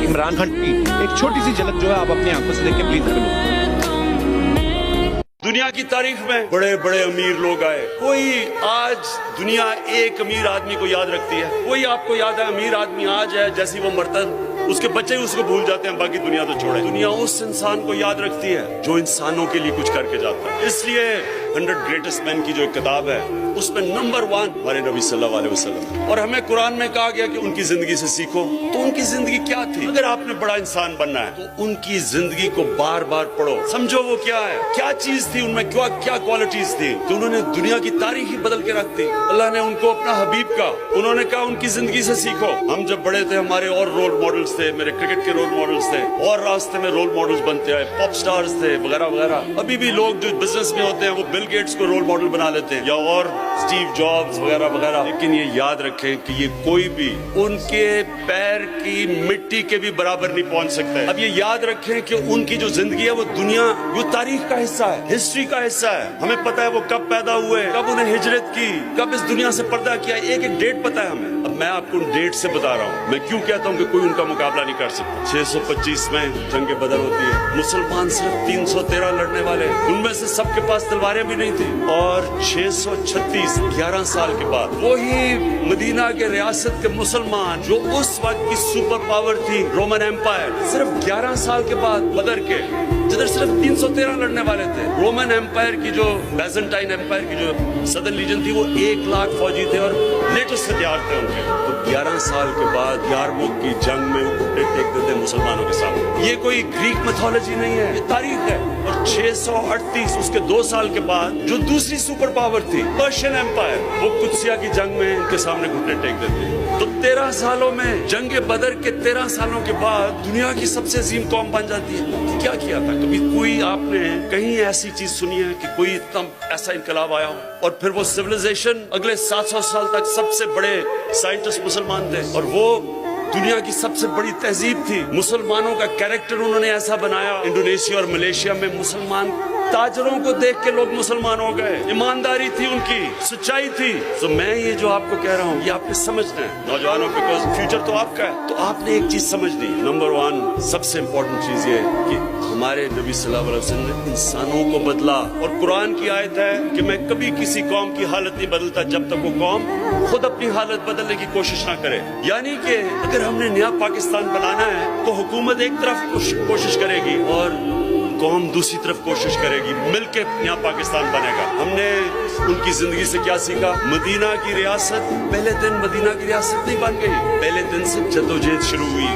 इमरान खान की एक छोटी सी झलक जो है आप अपनी आंखों से देख के प्लीज कर लो। दुनिया की तारीख में बड़े बड़े अमीर लोग आए, कोई आज दुनिया एक अमीर आदमी को याद रखती है, कोई आपको याद है अमीर आदमी आज है, जैसी वो मरता उसके बच्चे ही उसको भूल जाते हैं, बाकी दुनिया तो छोड़े। दुनिया उस इंसान को याद रखती है जो इंसानों के लिए कुछ करके जाता है। इसलिए 100 ग्रेटेस्ट मैन की जो एक किताब है उसमें नंबर 1 हमारे नबी सल्लल्लाहु अलैहि वसल्लम, और हमें कुरान में कहा गया कि उनकी जिंदगी से सीखो। तो उनकी जिंदगी क्या थी? अगर आपने बड़ा इंसान बनना है तो उनकी जिंदगी को बार बार पढ़ो, समझो वो क्या है, क्या चीज थी उनमें, क्या क्वालिटीज थी तो उन्होंने दुनिया की तारीख ही बदल के रख दी। अल्लाह ने उनको अपना हबीब का, उन्होंने कहा उनकी जिंदगी से सीखो। हम जब बड़े थे हमारे और रोल मॉडल्स थे, मेरे क्रिकेट के रोल मॉडल्स थे, और रास्ते में रोल मॉडल्स बनते आए, पॉप स्टार्स थे वगैरह वगैरह। अभी भी लोग जो बिजनेस में होते हैं वो बिल गेट्स को रोल मॉडल बना लेते हैं, या और स्टीव जॉब्स वगैरह वगैरह। लेकिन ये याद रखें कि ये कोई भी उनके पैर की मिट्टी के भी बराबर नहीं पहुंच सकता है। अब ये याद रखें कि उनकी जो जिंदगी है वो दुनिया, वो तारीख का हिस्सा है, हिस्ट्री का हिस्सा है। हमें पता है वो कब पैदा हुए, कब उन्हें हिजरत की, कब इस दुनिया से पर्दा किया, एक एक डेट पता है हमें। अब मैं आपको उन डेट से बता रहा हूँ, मैं क्यों कहता हूँ कि कोई उनका मुकाबला नहीं कर सकता। 625 में जंग बदर होती है, मुसलमान सिर्फ 313 लड़ने वाले, उनमें से सबके पास तलवारें भी नहीं थी, और 636 11 साल के बाद वही मदीना के रियासत के मुसलमान जो उस वक्त की सुपर पावर थी रोमन एम्पायर, सिर्फ 11 साल के बाद बदर के, जिधर सिर्फ 313 लड़ने वाले थे, रोमन एम्पायर की जो बैजेंटाइन एम्पायर की जो सदर्न लीजन थी वो 1 लाख फौजी थे और लेटेस्ट हथियार थे उनके। तो 11 साल के बाद यारमुक की जंग में वो घुटने टेक देते मुसलमानों के सामने। ये कोई ग्रीक मैथोलॉजी नहीं है, ये तारीख है। और 638 उसके 2 साल के बाद जो दूसरी सुपर पावर थी पर्शियन एम्पायर, वो कुदसिया की जंग में इनके सामने घुटने टेक देते। तो 13 सालों में, जंग बदर के 13 सालों के बाद दुनिया की सबसे अजीम कौम बन जाती है। क्या किया था? कभी कोई आपने कहीं ऐसी चीज सुनी है कि कोई इतना ऐसा इनकलाब आया हो और फिर वो सिविलाइजेशन अगले 700 साल तक सबसे बड़े साइंटिस्ट मुसलमान थे, और वो दुनिया की सबसे बड़ी तहजीब थी। मुसलमानों का कैरेक्टर उन्होंने ऐसा बनाया, इंडोनेशिया और मलेशिया में मुसलमान ताजरों को देख के लोग मुसलमान हो गए। ईमानदारी थी उनकी, सच्चाई थी। तो मैं ये जो आपको कह रहा हूँ ये आपने समझना है नौजवानों, बिकॉज फ्यूचर तो आपका है। तो आपने एक चीज समझनी, नंबर 1 सबसे इंपॉर्टेंट चीज ये है कि हमारे नबी सल्लल्लाहु अलैहि वसल्लम ने इंसानों को बदला, और कुरान की आयत है कि मैं कभी किसी कौम की हालत नहीं बदलता जब तक वो कौम खुद अपनी हालत बदलने की कोशिश ना करे। यानी कि अगर हमने नया पाकिस्तान बनाना है तो हुकूमत एक तरफ कोशिश करेगी और कौम दूसरी तरफ कोशिश करेगी, मिलके नया पाकिस्तान बनेगा। हमने उनकी जिंदगी से क्या सीखा? मदीना की रियासत पहले दिन मदीना की रियासत नहीं बन गई, पहले दिन से जद्दोजहद शुरू हुई।